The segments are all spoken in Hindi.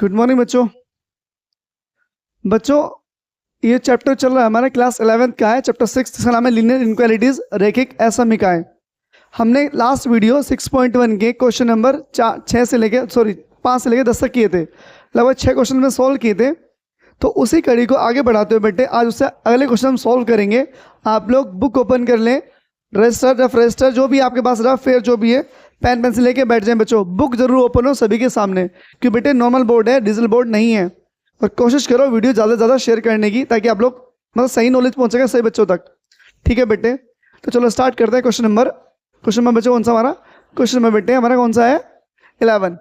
गुड मॉर्निंग बच्चों। बच्चों ये चैप्टर चल रहा है हमारा क्लास 11th का है, चैप्टर 6 जिसका नाम है लीनियर इनक्वालिटीज रैखिक असमीकाएं। हमने लास्ट वीडियो 6.1 के क्वेश्चन नंबर 5 से लेके 10 तक किए थे। लगभग 6 क्वेश्चन में सॉल्व किए थे। तो उसी कड़ी को आगे बढ़ाते हुए बेटे आज उससे अगले क्वेश्चन हम सॉल्व करेंगे। आप लोग बुक ओपन कर लें, रजिस्टर जो भी आपके पास रफ फेयर जो भी है, पेन पेंसिल लेके बैठ जाएं बच्चों। बुक जरूर ओपन हो सभी के सामने, क्योंकि बेटे नॉर्मल बोर्ड है, डिजिटल बोर्ड नहीं है। और कोशिश करो वीडियो ज़्यादा से ज़्यादा शेयर करने की, ताकि आप लोग मतलब सही नॉलेज पहुंचेगा सही बच्चों तक। ठीक है बेटे, तो चलो स्टार्ट करते हैं। क्वेश्चन नंबर बच्चों कौन सा हमारा क्वेश्चन नंबर बेटे हमारा कौन सा है 11।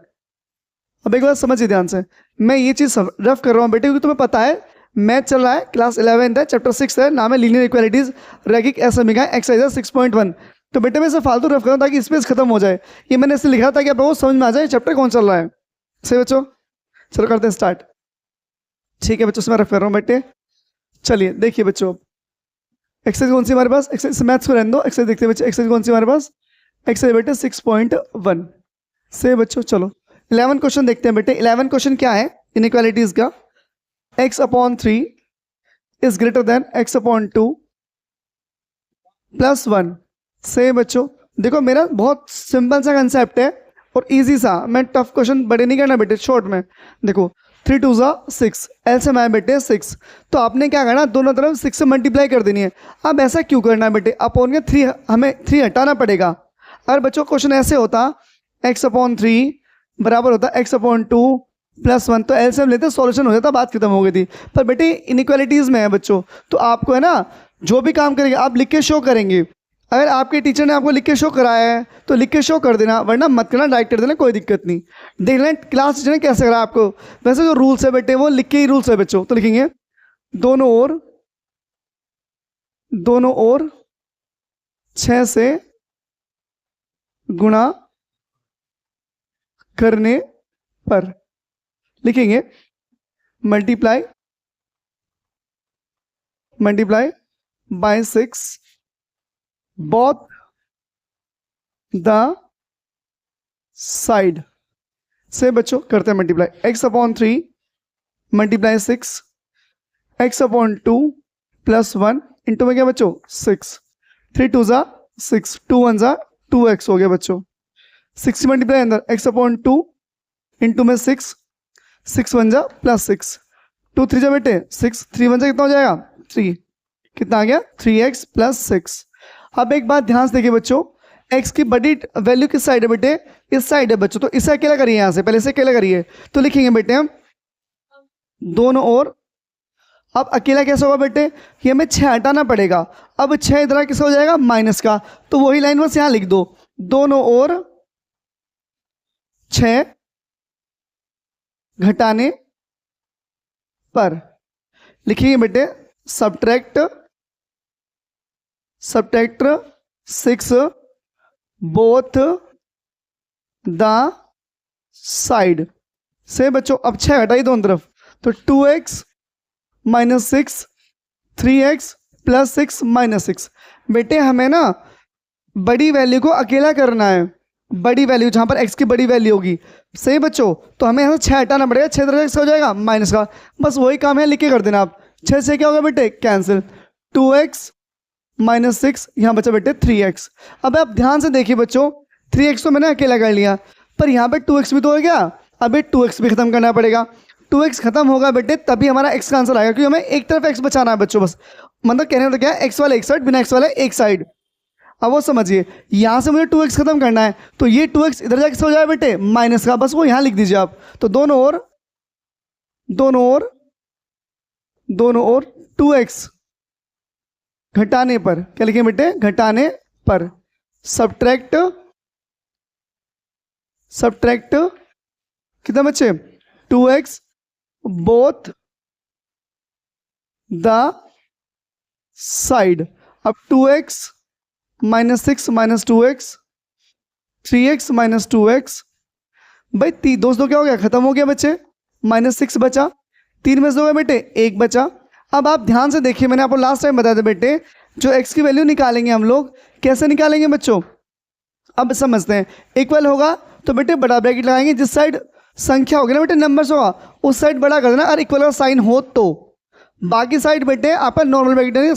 अब एक बात समझिए ध्यान से, मैं ये चीज़ रफ कर रहा हूँ बेटे, क्योंकि तुम्हें पता है मैथ चल रहा है, क्लास 11 है, चैप्टर 6 है, नाम है लीनियर इक्वालिटीज रैखिक असमीकाएं, एक्सरसाइज 6.1। तो बेटे मैं इसे फालतू रफ कर रहा हूँ ताकि स्पेस खत्म हो जाए। ये मैंने इसलिए लिखा ताकि आप लोगों को समझ में आ जाए चैप्टर कौन चल रहा है। सही बच्चों, चलो करते हैं स्टार्ट। ठीक है बच्चों, मैं रफ कर रहा हूँ बेटे। चलिए देखिए बच्चों, एक्सरसाइज कौन सी हमारे पास, एक्सरसाइज मैथ्स को रहने दो, एक्सरसाइज देखते हैं बच्चे। एक्सरसाइज कौन सी हमारे पास, एक्सरसाइज बेटे 6.1 से बच्चों। चलो 11 क्वेश्चन देखते हैं बेटे। 11 क्वेश्चन क्या है इनइक्वालिटीज का, x/3 is greater than x/2 + 1 से बच्चों। देखो मेरा बहुत सिंपल सा कंसेप्ट है और इजी सा, मैं टफ क्वेश्चन बड़े नहीं करना बेटे, शॉर्ट में। देखो 3 2 6, एलसीएम आया बेटे 6, तो आपने क्या करना, दोनों तरफ 6 से मल्टीप्लाई कर देनी है। अब ऐसा क्यों करना है बेटे, अपॉन के 3 हमें 3 हटाना पड़ेगा। अगर बच्चों क्वेश्चन ऐसे होता x/3 बराबर होता x/2 + 1, तो एलसीएम लेते सॉल्यूशन हो जाता, बात खत्म हो गई थी। पर बेटे इनइक्वालिटीज में है बच्चों, तो आपको है ना जो भी काम करेंगे आप लिख के शो करेंगे। अगर आपके टीचर ने आपको लिख के शो कराया है तो लिख के शो कर देना, वरना मत करना, डायरेक्ट कर देना, कोई दिक्कत नहीं। देख लें क्लास टीचर ने कैसे करा आपको। वैसे जो रूल्स है बेटे वो लिख के ही रूल्स है बच्चों, तो लिखेंगे दोनों ओर 6 से गुणा करने पर लिखेंगे multiply by 6 both the side से बच्चों। करते हैं multiply, x/3 multiply 6 x/2 + 1 into में क्या बच्चों 6, 3 2 6, 2 1 2x हो गया बच्चों। 6 मल्टीप्लाई अंदर x/2 इंटू में 6, 6 1 +6, 2 3 बेटे 6, 3 1 कितना हो जाएगा 3, कितना आ गया 3x + 6। अब एक बात ध्यान से देखिए बच्चों, x की बड़ी वैल्यू किस साइड है बेटे, इस साइड है बच्चों, तो इसे अकेला करिए, यहां से पहले इसे अकेला करिए। तो लिखेंगे बेटे हम दोनों ओर। अब अकेला कैसे होगा बेटे, ये हमें 6 हटाना पड़ेगा। अब 6 इधर किसका हो जाएगा माइनस का, तो वही लाइन बस यहां लिख दो, दोनों ओर 6 घटाने पर। लिखेंगे बेटे सब्ट्रैक्ट 6 बोथ द साइड से बच्चों। अब 6 हटाई दोनों तरफ, तो 2x - 6, 3x + 6 - 6। बेटे हमें ना बड़ी वैल्यू को अकेला करना है, बड़ी वैल्यू जहां पर x की बड़ी वैल्यू होगी। सही बच्चों, तो हमें यहाँ 6 हटाना पड़ेगा, 6 तरह हो जाएगा माइनस का, बस वही काम है, लिख के कर देना आप। 6 से क्या होगा बेटे कैंसिल, 2x - 6 यहाँ बचा बेटे 3x। अब आप ध्यान से देखिए बच्चों, 3x तो मैंने अकेला कर लिया, पर यहाँ पे 2x भी तो हो गया। अब 2x भी खत्म करना पड़ेगा। 2x खत्म होगा बेटे तभी हमारा x का आंसर आएगा, क्योंकि हमें एक तरफ x बचाना है बच्चों, बस मतलब कहने का क्या है, x वाला एक साइड, बिना x वाला एक साइड। अब वो समझिए, यहाँ से मुझे 2x खत्म करना है, तो ये 2x इधर जाके हो जाए बेटे माइनस का, बस वो यहाँ लिख दीजिए आप। तो दोनों ओर 2x घटाने पर, क्या लिखें बेटे घटाने पर, सब्ट्रैक्ट कितना बच्चे 2x बोथ द साइड। अब 2x - 6 - 2x, 3x - 2x, भाई दोस्तों क्या हो गया, खत्म हो गया बच्चे, -6 बचा, 3 में से हो गया बेटे 1 बचा। अब आप ध्यान से देखिए, मैंने आपको लास्ट टाइम बताया था बेटे, जो x की वैल्यू निकालेंगे हम लोग कैसे निकालेंगे बच्चों, अब समझते हैं। इक्वल होगा तो बेटे बड़ा ब्रैकेट लगाएंगे, जिस साइड संख्या होगी ना बेटे, नंबर्स होगा, उस साइड बड़ा कर देना, अगर इक्वल का साइन हो तो। बाकी साइड बेटे आपका नॉर्मल ब्रैकेट है,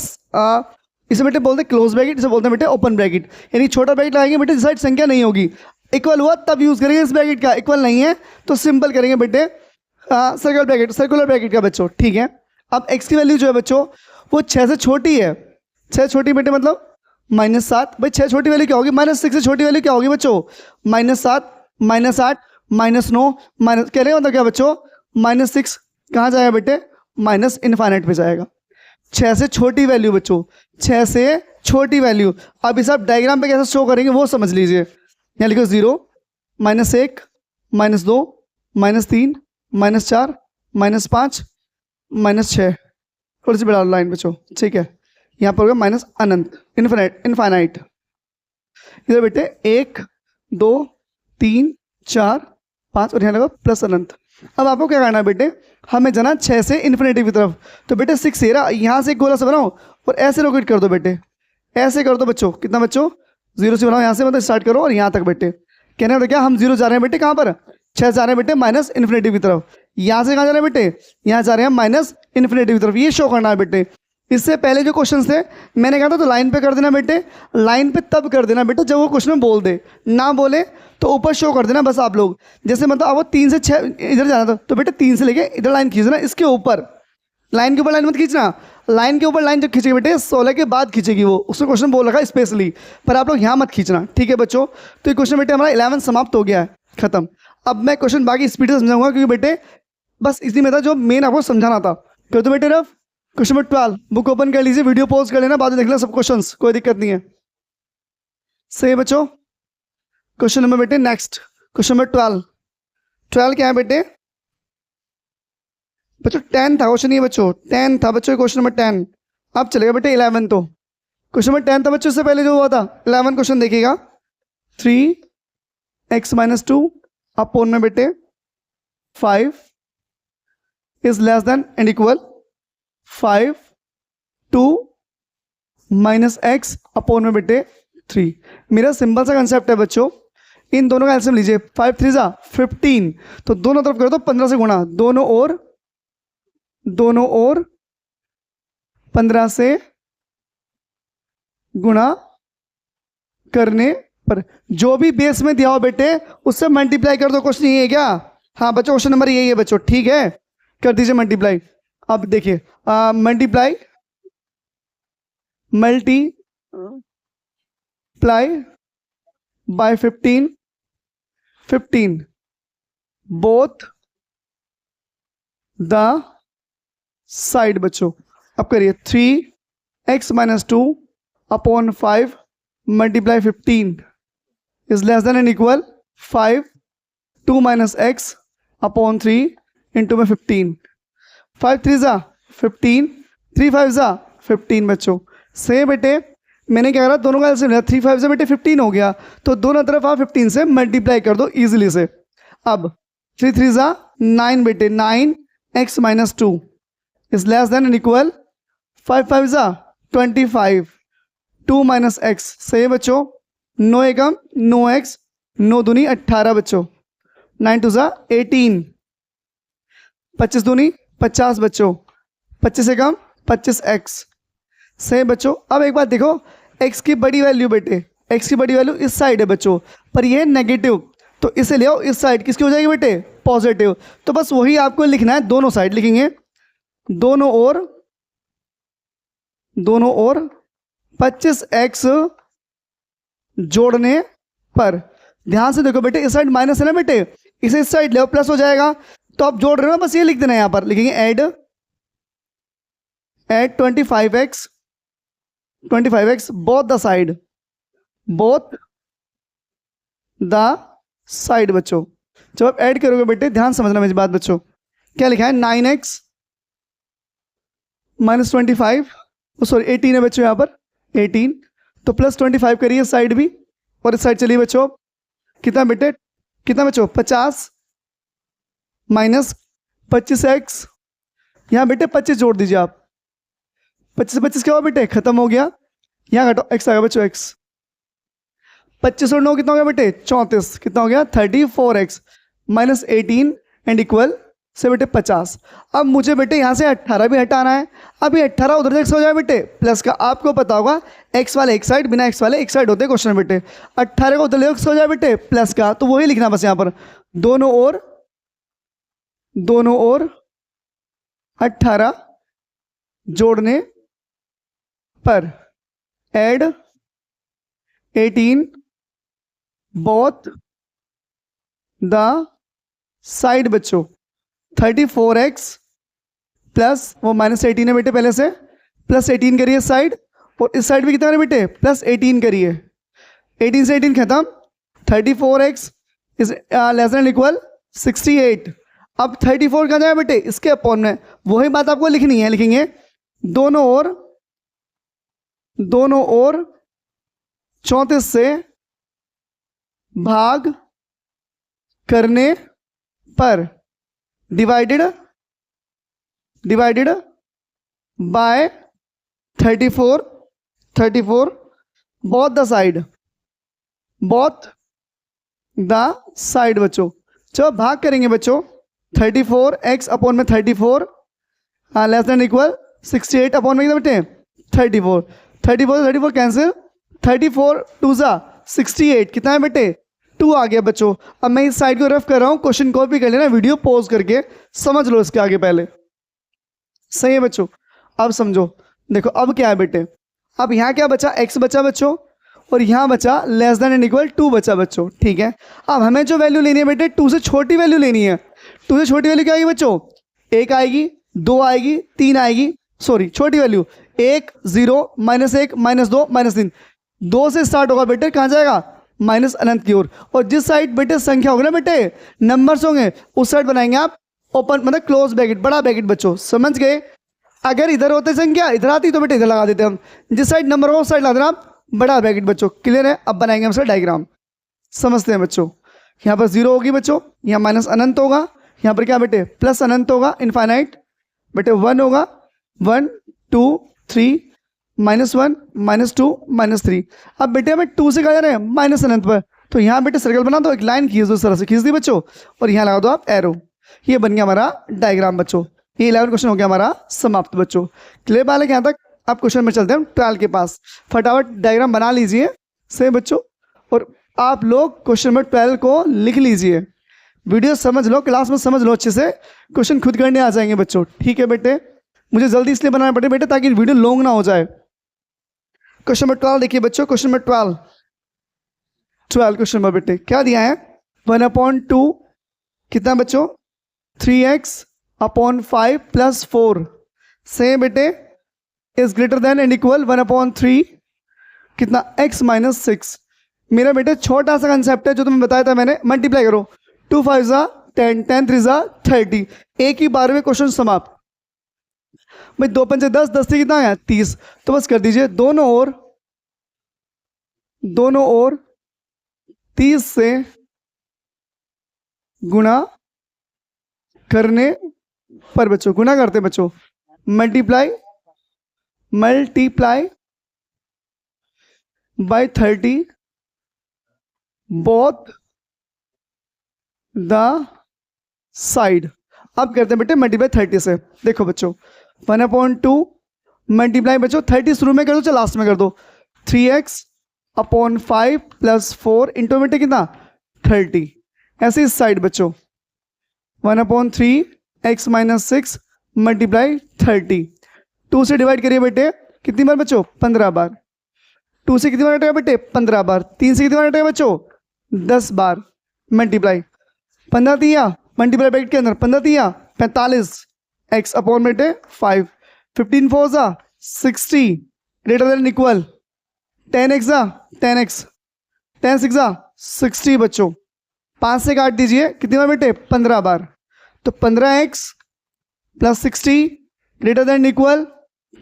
इसे बेटे बोलते हैं क्लोज ब्रैकेट, इसे बोलते हैं बेटे ओपन ब्रैकेट, यानी छोटा ब्रैकेट लगाएंगे बेटे जिस साइड संख्या नहीं होगी। इक्वल हुआ तब यूज करेंगे इस ब्रैकेट का, इक्वल नहीं है तो सिंपल करेंगे बेटे सर्कुलर ब्रैकेट का बच्चों, ठीक है। अब x की वैल्यू जो है बच्चों वो 6 से छोटी है, 6 छोटी बेटे मतलब -7, भाई 6 छोटी वैल्यू क्या होगी, -6 से छोटी वैल्यू क्या होगी बच्चों, -7, -8, -9, माइनस कह रहे हो मतलब क्या बच्चों, -6 कहाँ जाएगा बेटे, माइनस इनफाइनाइट पे जाएगा। 6 से छोटी वैल्यू बच्चों, 6 से छोटी वैल्यू। अब इसे आप डायग्राम पे कैसे शो करेंगे वो समझ लीजिए। यहाँ लिखो 0, -1, -2, -3, -4, -5, -6, थोड़ी सी बढ़ा लाइन बच्चों, ठीक है। यहाँ पर होगा माइनस अनंत, इनफाइनाइट। इधर बेटे 1, 2, 3, 4, 5 और यहाँ लगा प्लस अनंत। अब आपको क्या करना है बेटे, हमें जाना 6 से इन्फिनिटी की तरफ, तो बेटे 6 से रहा, यहाँ से एक गोला से बनाओ और ऐसे रोटेट कर दो बेटे, ऐसे कर दो बच्चों। कितना बच्चों, 0 से बनाओ, यहाँ से मतलब स्टार्ट करो और यहाँ तक बेटे। कहने का क्या, हम 0 जा रहे हैं बेटे कहाँ पर, 6 जा रहे हैं बेटे माइनस इन्फिनिटी की तरफ। यहाँ से कहाँ जा रहे हैं बेटे, यहाँ जा रहे हैं माइनस इन्फिनिटी की तरफ, ये शो करना है बेटे। इससे पहले जो क्वेश्चन थे मैंने कहा था तो लाइन पे कर देना बेटे, लाइन पे तब कर देना बेटे जब वो क्वेश्चन बोल दे, ना बोले तो ऊपर शो कर देना बस आप लोग। जैसे मतलब अब वो 3 से 6 इधर जाना था तो बेटे 3 से लेके इधर लाइन खींचना, इसके ऊपर लाइन के ऊपर लाइन मत खींचना, लाइन के ऊपर लाइन जब खींचेगी बेटे 16 के बाद खींचेगी वो, उसने क्वेश्चन बोल रखा है स्पेशली, पर आप लोग यहाँ मत खींचना, ठीक है बच्चों। तो ये क्वेश्चन बेटे हमारा 11 समाप्त हो गया है, खत्म। अब मैं क्वेश्चन बाकी स्पीड से समझाऊंगा क्योंकि बेटे बस इसी में था जो मेन आपको समझाना था। कर दो बेटे rough, question number 12 book open कर लीजिए, वीडियो पॉज कर लेना, बाद में देख लेना सब क्वेश्चंस, कोई दिक्कत नहीं है। सही है बच्चों। क्वेश्चन नंबर बेटे नेक्स्ट, क्वेश्चन नंबर 12 क्या है बेटे बच्चों, 10 था क्वेश्चन, ये बच्चों 10 था बच्चों क्वेश्चन नंबर 10। अब चलेगा बेटे 11, तो क्वेश्चन नंबर 10 था बच्चों, इससे पहले जो हुआ था 11 क्वेश्चन देखिएगा। 3x - 2 अपॉन में बेटे 5 is less than and equal 5, 2 - x upon में बेटे 3। मेरा सिंपल सा कंसेप्ट है बच्चों, इन दोनों का एलसीएम लीजिए, 5 3 जा 15, तो दोनों तरफ करो तो 15 से गुणा, दोनों ओर 15 से गुणा करने पर जो भी बेस में दिया हो बेटे उससे मल्टीप्लाई कर दो। क्वेश्चन यही है क्या, हाँ बच्चों क्वेश्चन नंबर यही है बच्चों, ठीक है, कर दीजिए मल्टीप्लाई। अब देखिए multiply by 15 both the side बच्चों। अब करिए 3x - 2 upon 5 multiply 15 is less than and equal 5, 2 - x upon 3 into में 15, 5 3 जा 15, 3 5 जा 15 बच्चों। से बेटे मैंने क्या करा, दोनों का एलसीएम लिया, 3 5 से बेटे 15 हो गया, तो दोनों तरफ आप 15 से मल्टीप्लाई कर दो इजीली से। अब 3 3 जा 9 बेटे, 9x - 2 is less than and equal 5 5 जा 25, 2 - x। सही बच्चों, 9 एकम 9x, 9 दूनी 18 बच्चों, 9 2 जा 18, 25 दूनी 50 बच्चों, 25 एकम 25x। सही बच्चों। अब एक बात देखो, x की बड़ी वैल्यू बेटे, x की बड़ी वैल्यू इस साइड है बच्चों, पर ये नेगेटिव, तो इसे ले आओ इस साइड, किसकी हो जाएगी बेटे, पॉजिटिव। तो बस वही आपको लिखना है, दोनों साइड लिखेंगे, दोनों ओर 25x जोड़ने पर। ध्यान से देखो बेटे, इस साइड माइनस है ना बेटे, इसे इस साइड ले आओ प्लस हो जाएगा, तो आप जोड़ रहे हो, बस ये लिख देना, यहां पर लिखेंगे add 25x both the side बच्चों। जब आप ऐड करोगे बेटे ध्यान समझना मेरी बात बच्चों, क्या लिखा है 9x - 25, सॉरी 18 है बच्चों, यहाँ पर 18, तो प्लस 25 करिए साइड भी, और इस साइड चलिए बच्चों, कितना बेटे, कितना बच्चों 50 माइनस 25x, यहाँ बेटे 25 जोड़ दीजिए आप, 25 से 25 क्या हुआ बेटे, खत्म हो गया, यहाँ घटो x आ गया बच्चों, x 25 और 9 कितना हो गया बेटे 34, कितना हो गया 34x। -18 एंड इक्वल से बेटे 50। अब मुझे बेटे यहाँ से 18 भी हटाना है। अब ये 18 उधर से x हो जाए बेटे प्लस का, आपको पता होगा x वाले एक साइड, बिना x वाले एक साइड होते हैं क्वेश्चन में बेटे। 18 को उधर x हो जाए बेटे प्लस का, तो वही लिखना बस यहाँ पर, दोनों ओर 18 जोड़ने पर एड 18 बोथ द साइड बच्चों 34x प्लस वो -18 है बेटे पहले से, प्लस 18 करिए साइड, और इस साइड भी कितना है बेटे प्लस 18 करिए, 18 से 18 खत्म, 34x is less than equal 68। अब 34 कहाँ जाए बेटे इसके अपॉन में, वही बात आपको लिखनी है, लिखेंगे दोनों ओर 34 से भाग करने पर divided by 34 both the side बच्चों। चलो भाग करेंगे बच्चों, 34x अपॉन में 34 लेस देन इक्वल 68 अपॉन में कितना बेटे 34 कैंसिल, 34 2 जा 68 कितना है बेटे 2 आ गया बच्चों। अब मैं इस साइड को रफ कर रहा हूँ, क्वेश्चन कॉपी कर लेना, वीडियो पॉज करके समझ लो इसके आगे पहले, सही है बच्चों। अब समझो, देखो अब क्या है बेटे, अब यहाँ क्या बचा x बचा बच्चों, और यहाँ बचा लेस देन एंड इक्वल 2 बचा बच्चों, ठीक है। अब हमें जो वैल्यू लेनी है बेटे 2 से छोटी वैल्यू लेनी है। 2 से छोटी वैल्यू क्या आएगी बच्चों, 1 आएगी, 2 आएगी, 3 आएगी, सॉरी छोटी वैल्यू 1 0 -1 -2 -3, 2 से स्टार्ट होगा बेटे, कहाँ जाएगा माइनस अनंत की ओर, और जिस साइड बेटे संख्या होगी ना बेटे नंबर्स होंगे उस साइड बनाएंगे आप ओपन मतलब क्लोज ब्रैकेट, बड़ा ब्रैकेट बच्चों, समझ गए। अगर इधर होते संख्या इधर आती तो बेटे इधर लगा देते हम, जिस साइड नंबर हो उस साइड लगा देना आप बड़ा ब्रैकेट बच्चों, क्लियर है। अब बनाएंगे हम सर डायग्राम, समझते हैं बच्चों। यहाँ पर 0 होगी बच्चों, यहाँ माइनस अनंत होगा, यहाँ पर क्या बेटे प्लस अनंत होगा इनफाइनाइट बेटे, 1 होगा 1 2 3 -1 -2 -3। अब बेटे हमें 2 से कहा जा रहे हैं माइनस अनंत पर, तो यहाँ बेटे सर्कल बना दो, एक लाइन खींच दो, इस तरह से खींच दी बच्चों, और यहाँ लगा दो आप एरो, ये बन गया हमारा डायग्राम बच्चों। ये 11 क्वेश्चन हो गया हमारा समाप्त बच्चों। क्लियर बात है यहाँ तक। अब क्वेश्चन में चलते हैं 12 के पास, फटाफट डायग्राम बना लीजिए सही बच्चों, और आप लोग क्वेश्चन नंबर 12 को लिख लीजिए, वीडियो समझ लो, क्लास में समझ लो अच्छे से, क्वेश्चन खुद करने आ जाएंगे बच्चों, ठीक है बेटे। मुझे जल्दी इसलिए बनाना पड़े बेटे ताकि वीडियो लॉन्ग ना हो जाए। क्वेश्चन नंबर 12 देखिए बच्चों, क्वेश्चन नंबर 12 क्वेश्चन नंबर बेटे क्या दिया है, 1/2 कितना बच्चों 3x अपॉन 5 + 4 से बेटे is greater than and equal 1/3 कितना x - 6। मेरा बेटे छोटा सा कंसेप्ट है जो तुम्हें बताया था मैंने, मल्टीप्लाई करो, 2 5 10 10 3 30, एक ही बार में क्वेश्चन समाप्त। भाई 2 5 10 10 से कितना आया 30, तो बस कर दीजिए दोनों ओर 30 से गुणा करने पर बच्चों, गुणा करते बच्चों, multiply by 30 both the side. अब करते हैं बेटे मल्टीप्लाई 30 से, देखो बच्चों 1/2 मल्टीप्लाई बच्चों 30 शुरू में कर दो चाहे लास्ट में कर दो, 3x अपॉन 5 + 4 इंटू बेटे कितना 30, ऐसे इस साइड बच्चों 1/3 x - 6 मल्टीप्लाई 30, 2 से डिवाइड करिए बेटे कितनी बार बच्चों 15 बार, 2 से कितनी बार हटेगा बेटे 15 बार, 3 से कितनी बार हटेगा बच्चों 10 बार, मल्टीप्लाई 15 दिया मल्टीप्लाई ब्रैकेट के अंदर 15 दिया 45 x अपॉन बेटे 5, 15 4 60 greater than equal 10x 10x 10 6 60 बच्चों, 5 से काट दीजिए कितनी बार बेटे 15 बार, तो 15x + 60 greater than equal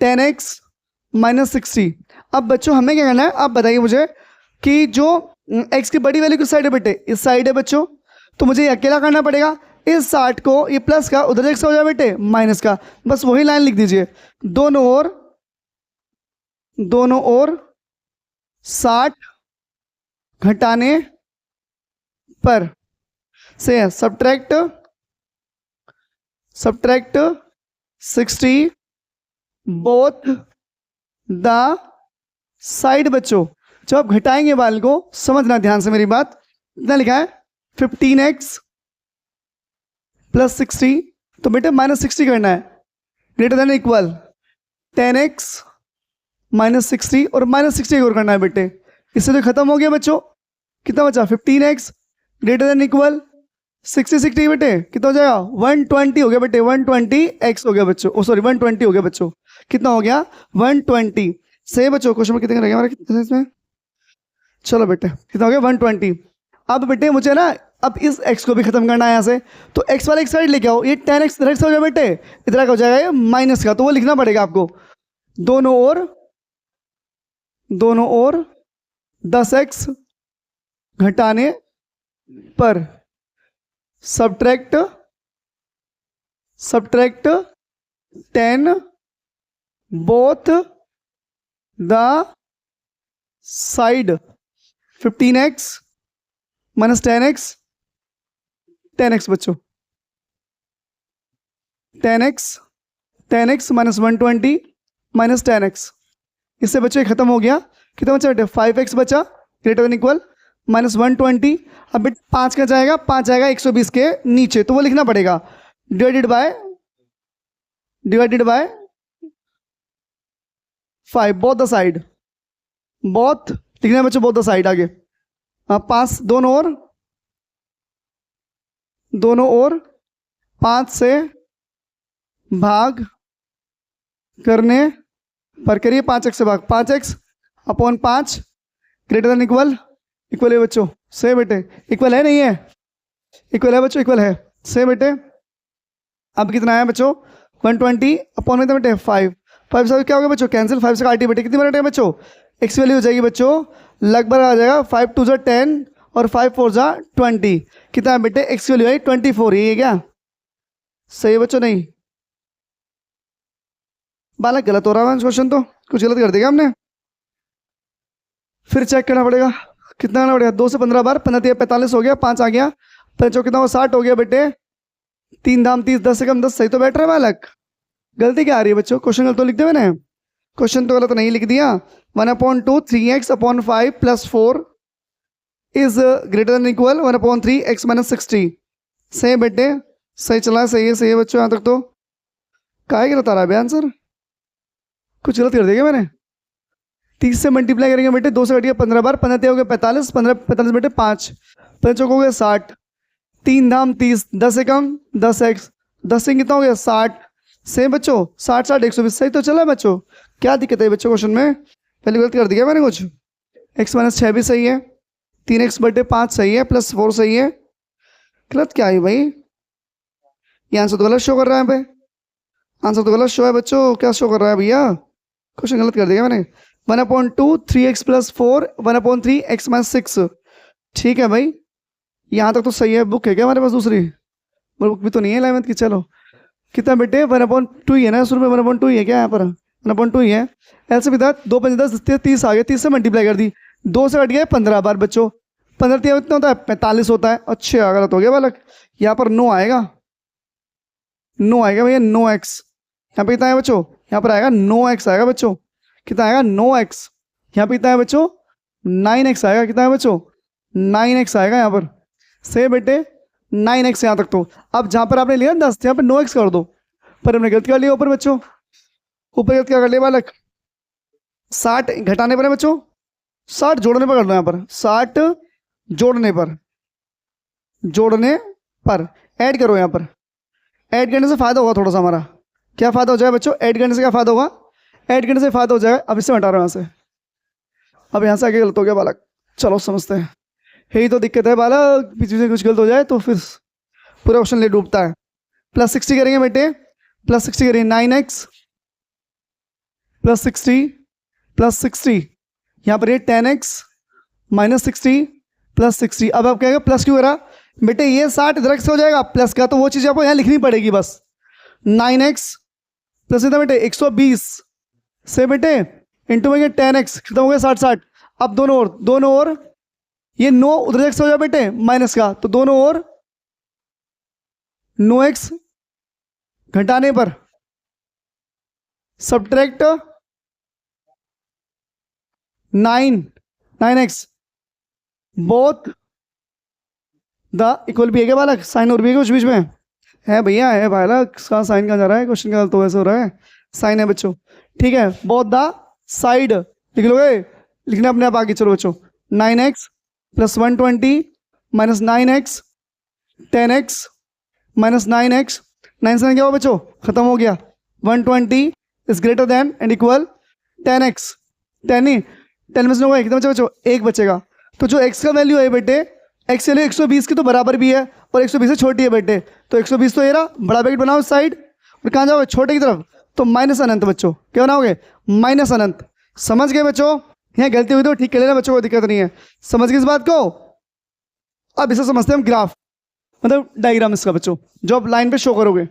10x - 60। अब बच्चों हमें क्या करना है, आप बताइए मुझे कि जो x की बड़ी वैल्यू किस साइड है बेटे, इस साइड है बच्चों, तो मुझे ये अकेला करना पड़ेगा, इस 60 को ये प्लस का उधर x हो जाए बेटे माइनस का, बस वही लाइन लिख दीजिए, दोनों ओर 60 घटाने पर से है सब्ट्रैक्ट 60 बोथ द साइड। बच्चों जब आप घटाएंगे वाल को समझना ध्यान से मेरी बात, कितना लिखा है 15x प्लस 60, तो बेटे माइनस 60 करना है, greater than equal 10x minus 60 और माइनस 60 और करना है बेटे। इससे तो खत्म हो गया बच्चों, कितना बचा 15x ग्रेटर देन इक्वल 60 बेटे कितना हो जाएगा 120 हो गया बेटे, 120x हो गया बच्चों, ओ सॉरी 120 हो गया बच्चों, कितना हो गया 120। सही बच्चों, क्वेश्चन में कितने रहेगा हमारा, कितने इसमें, चलो बेटे कितना हो गया 120। अब बेटे मुझे ना अब इस x को भी खत्म करना है यहाँ से, तो x वाले एक साइड लेके आओ, ये 10x इधर से हो जाए बेटे, इधर का हो जाएगा ये माइनस का, तो वो लिखना पड़ेगा आपको, दोनों ओर 10x घटाने पर subtract 10 both the side 15x minus 10x बच्चों, 10x माइनस 120 माइनस 10x, इससे बच्चों खत्म हो गया, कितना बचा बेटे 5x बचा ग्रेटर देन इक्वल माइनस 120। अब बेटे 5 का जाएगा, 5 जाएगा 120 के नीचे, तो वो लिखना पड़ेगा divided by 5 both the side, both लिखना है बच्चों बोथ द साइड आगे। अब 5 दोनों ओर 5 से भाग करने पर करिए 5x से भाग, 5x upon 5 greater than equal है बच्चों, से बेटे इक्वल है नहीं है, इक्वल है बच्चों, इक्वल है से बेटे। अब कितना है बच्चों 120 अपॉन में बेटे 5 से क्या हो गया बच्चों कैंसिल, 5 से काटिए बेटे, कितनी मिनट है बच्चों x वैल्यू हो जाएगी बच्चों लगभग आ जाएगा 5 2 10 और 5 4 20, कितना है बेटे x वैल्यू है 24, ये क्या सही है बच्चों, नहीं बालक गलत हो रहा है क्वेश्चन, तो कुछ गलत कर देगा हमने, फिर चेक करना पड़ेगा, कितना करना पड़ेगा 2 से 15 बार, 15 45 हो गया, 5 आ गया, 5 कितना हुआ 60 हो गया बेटे, 3 दाम 30, 10 से कम 10, सही तो बैठ रहा है बालक, गलती क्या आ रही है बच्चों, क्वेश्चन गलत तो लिखते हुए ना, क्वेश्चन तो गलत नहीं लिख दिया। 1/2 3x upon 5 plus 4 is greater than equal 1/3 x minus 60, सही बेटे सही चला, सही है बच्चों, यहाँ तक तो क्या गलत आ रहा है आंसर, कुछ गलत कर देगा मैंने, 30 से मल्टीप्लाई करेंगे बेटे, 2 से कटिए 15 बार, 15 हो गए 45, 45 बेटे 5 चौक हो गए 60, 3 दाम 30, 10 से कम 10x, 10 से कितना हो गया 60, सेम बच्चों 60 120, सही तो चला बच्चों, क्या दिक्कत है बच्चों क्वेश्चन में, पहले गलत कर दिया मैंने कुछ, x माइनस 6 भी सही है, 3x बटे 5 सही है, प्लस 4 सही है, गलत क्या है भाई, ये आंसर तो गलत शो कर रहा है भाई, आंसर तो गलत शो है बच्चों, क्या शो कर रहा है भैया, क्वेश्चन गलत कर दिया मैंने। 1/2 3x प्लस 4 1/3 x माइनस 6, ठीक है भाई, यहाँ तक तो सही है। बुक है क्या हमारे पास दूसरी, बुक भी तो नहीं है 11th की, चलो कितना बेटे 1/2 ही है ना, शुरू में 1/2 ही है क्या, यहाँ पर 1/2 ही है, ऐसे भी था 2 5 10 30 आ गया, 30 से मल्टीप्लाई कर दी, 2 से कट गया 15 बार बच्चों, 15 कितना होता है 45 होता है, अच्छा गलत हो गया बालक, यहाँ पर 9 आएगा, 9 आएगा भैया 9x, यहाँ पे कितना है बच्चों, यहाँ पर आएगा 9x आएगा बच्चों, कितना आएगा 9x, यहाँ पे कितना है बच्चों 9x आएगा, कितना है बच्चों 9x आएगा यहाँ पर, से बेटे 9x यहाँ तक तो। अब जहाँ पर आपने लिया 10 यहाँ पर 9x कर दो, पर हमने गलत कर लिया ऊपर बच्चों, ऊपर गलत क्या कर लिया बालक, 60 घटाने पर है बच्चों, 60 जोड़ने पर कर दो, यहाँ पर 60 जोड़ने पर ऐड करो, यहाँ पर ऐड करने से फायदा होगा थोड़ा सा हमारा, क्या फायदा हो जाएगा बच्चों, ऐड करने से क्या फायदा होगा, ऐड करने से फायदा हो जाएगा। अब इससे हटा रहा हूँ यहाँ से, अब यहाँ से आगे गलत हो गया बालक, चलो समझते हैं, यही तो दिक्कत है बालक, बीच में कुछ गलत हो जाए तो फिर पूरा क्वेश्चन ले डूबता है। प्लस 60 करेंगे बेटे, प्लस 60 करेंगे 9x प्लस 60 यहाँ पर ये 10x माइनस 60 प्लस 60, अब आप कहेंगे प्लस क्यों करा बेटे, ये 60 इधर से हो जाएगा प्लस का, तो वो चीज़ आपको यहाँ लिखनी पड़ेगी बस, 9x प्लस इतना बेटे 120 से बेटे इंटू में 10x खत्म हो गया 60, अब दोनों ओर ये 9 उधर से हो जाए बेटे माइनस का, तो दोनों ओर 9x घटाने पर subtract 9x both the equal भी है क्या बालक? साइन और भी है कुछ बीच में है भैया? है बालक, साइन कहाँ जा रहा है? क्वेश्चन का तो ऐसे हो रहा है, साइन है बच्चों, ठीक है। बोथ द साइड लिख लोगे, लिखना अपने आप आगे। चलो बच्चों 9x plus 120 minus 9x 10x minus 9x 9 से क्या हुआ बच्चों? खत्म हो गया। 120 is greater than and equal 10x 10 ही 10 में से होगा कितना बचा बच्चों? 1 बचेगा। तो जो x का वैल्यू है बेटे, x के लिए 120 की तो बराबर भी है और 120 से छोटी है बेटे, तो 120 तो ये रहा, बड़ा ब्रैकेट बनाओ इस साइड और कहाँ जाओगे? छोटे की तरफ, तो माइनस अनंत बच्चों। क्या बनाओगे? माइनस अनंत। समझ गए बच्चों? यहाँ गलती हुई तो ठीक कर लेना बच्चों, को दिक्कत नहीं है। समझ गए इस बात को? अब इसे समझते हैं हम ग्राफ, मतलब डायग्राम इसका बच्चों, जो आप लाइन पे शो करोगे,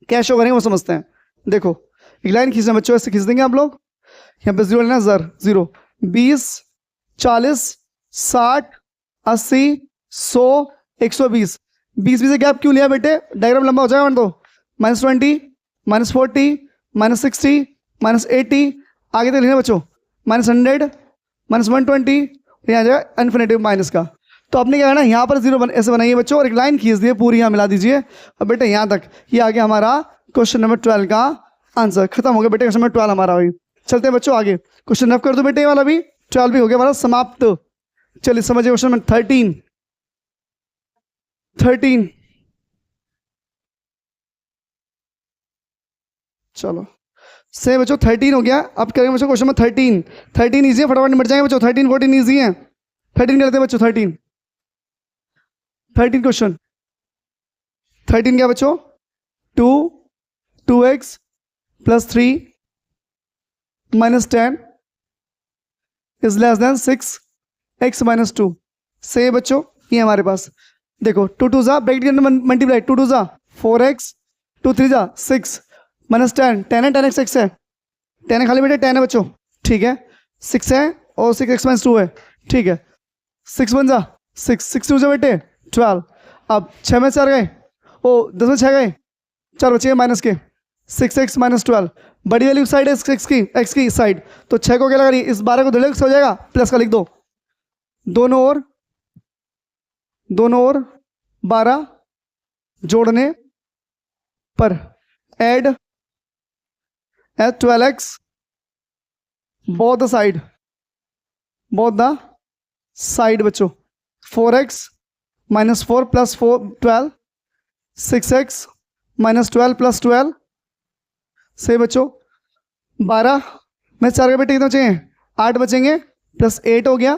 क्या शो करेंगे वो समझते हैं। देखो एक लाइन खींचना बच्चों, ऐसे खींच देंगे आप लोग। यहाँ पे 0 लेना, 0 20 40 60 80 100 120 20 से गैप क्यों लिया बेटे? डायग्राम लंबा हो जाएगा तो -20 -40 -60 -80 आगे तक लिखना बच्चों, -100 -120 यहाँ जाएगा इन्फिनिटिव माइनस का। तो आपने क्या करना, यहाँ पर 0 ऐसे बनाइए बच्चों और एक लाइन खींच दिए पूरी, यहाँ मिला दीजिए और बेटे यहाँ तक। ये आ गया हमारा क्वेश्चन नंबर 12 का आंसर। खत्म हो गया बेटे क्वेश्चन नंबर 12 हमारा। भाई चलते हैं बच्चों आगे, क्वेश्चन रफ कर दो बेटे, ये वाला भी 12 भी हो गया हमारा समाप्त। चलिए समझिए क्वेश्चन नंबर 13 चलो से बच्चों 13 हो गया। अब करेंगे बच्चों क्वेश्चन नंबर 13 इजी है, फटाफट निपट जाएंगे बच्चों। 13 14 इजी है, 13 करते हैं बच्चों। 13 क्वेश्चन। 13 क्या बच्चों? 2x plus 3 minus 10 is less than 6x minus 2। से बच्चों ये हमारे पास देखो 2 2 जा ब्रैकेट के अंदर मल्टीप्लाई, 2 2 जा 4x 2 3 जा 6 माइनस 10 है 10x 6 है 10 है खाली बेटे 10 है बच्चों, ठीक है। 6 है और 6x माइनस 2 है, ठीक है। 6 बन जा 6 2 जा बेटे 12। अब 6 में 4 गए, ओ 10 में 6 गए, 4 बचे माइनस के 6x माइनस 12। बड़ी वाली साइड है 6 की, x की साइड, तो 6 को क्या लगा रही है? इस 12 को धुले हो जाएगा, प्लस का लिख दो। दोनों ओर 12 जोड़ने पर add 12x both the side बच्चों। 4x minus 4 plus 4 12 6x minus 12 plus 12 से बच्चों 12 में 4 के बेटे कितने बचेंगे? 8 बचेंगे प्लस 8 हो गया।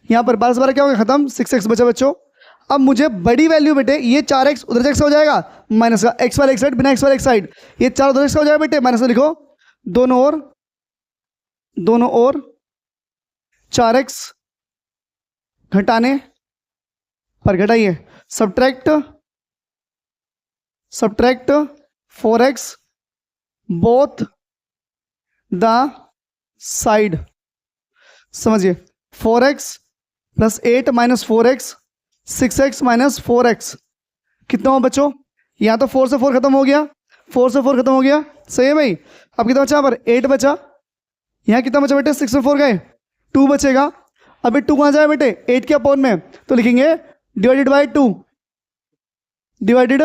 यहाँ पर 12 से 12 क्या हो गया? खत्म। 6x बचा बच्चों। अब मुझे बड़ी वैल्यू बेटे, ये 4x उधर x हो जाएगा माइनस का, x वाला एक साइड बिना x वाला एक साइड, ये 4 उधर x हो जाएगा बेटे माइनस में लिखो। दोनों ओर 4x घटाने पर घटाइए, subtract 4x both the side. समझिए 4x plus 8 minus 4x 6x minus 4x कितना हो बच्चों? यहाँ तो 4 से 4 खत्म हो गया, 4 से 4 खत्म हो गया, सही है भाई। अब कितना बचा? यहाँ पर 8 बचा, यहाँ कितना बचा बेटे? 6 से 4 गए, 2 बचेगा। अभी 2 कहाँ जाए बेटे? 8 के अपॉन में, तो लिखेंगे divided by 2, divided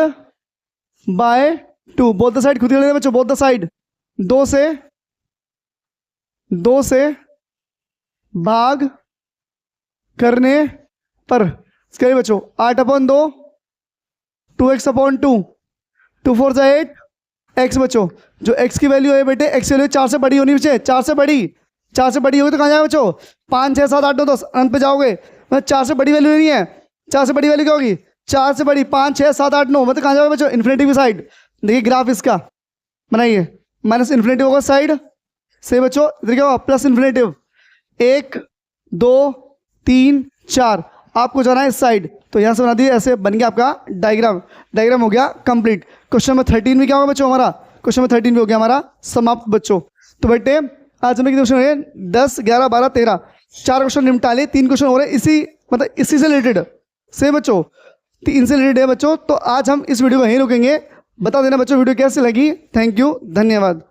by 2। Both the side खुद ही लेते बच्चों, बोथ द साइड 2 से भाग करने पर इसके बच्चों 8 अपॉन 2 2x अपॉन 2 2 4 जा 8 x बच्चों। जो x की वैल्यू है बेटे, x की वैल्यू 4 से बड़ी होनी चाहिए, 4 से बड़ी होगी तो कहाँ जाए बच्चों? 5 6 7 8 9 10 अंत पे जाओगे, मतलब 4 से बड़ी वैल्यू नहीं है। 4 से बड़ी वैल्यू क्या होगी? 4 से बड़ी 5 6 7 8 9, मतलब कहाँ जाओगे बच्चों? इन्फिनिटी की साइड। देखिए ग्राफ इसका बनाइए, माइनस इन्फिनिटी होगा साइड से बच्चों, इधर क्या होगा? Plus infinitive. 1 2 3 4 आपको जाना है इस साइड, तो यहाँ से बना दिए, ऐसे बन गया आपका डायग्राम हो गया कंप्लीट। क्वेश्चन नंबर 13 में क्या होगा बच्चों? हमारा क्वेश्चन नंबर 13 में हो गया हमारा समाप्त बच्चों। तो बेटे आज हमें कितने क्वेश्चन हो गए? 10 11 12 13, 4 क्वेश्चन निपटा लिए, 3 क्वेश्चन हो रहे इसी से रिलेटेड से बच्चों। 3 से रिलेटेड है बच्चों। तो आज हम इस वीडियो को यहीं रुकेंगे। बता देना बच्चों वीडियो कैसी लगी। थैंक यू, धन्यवाद।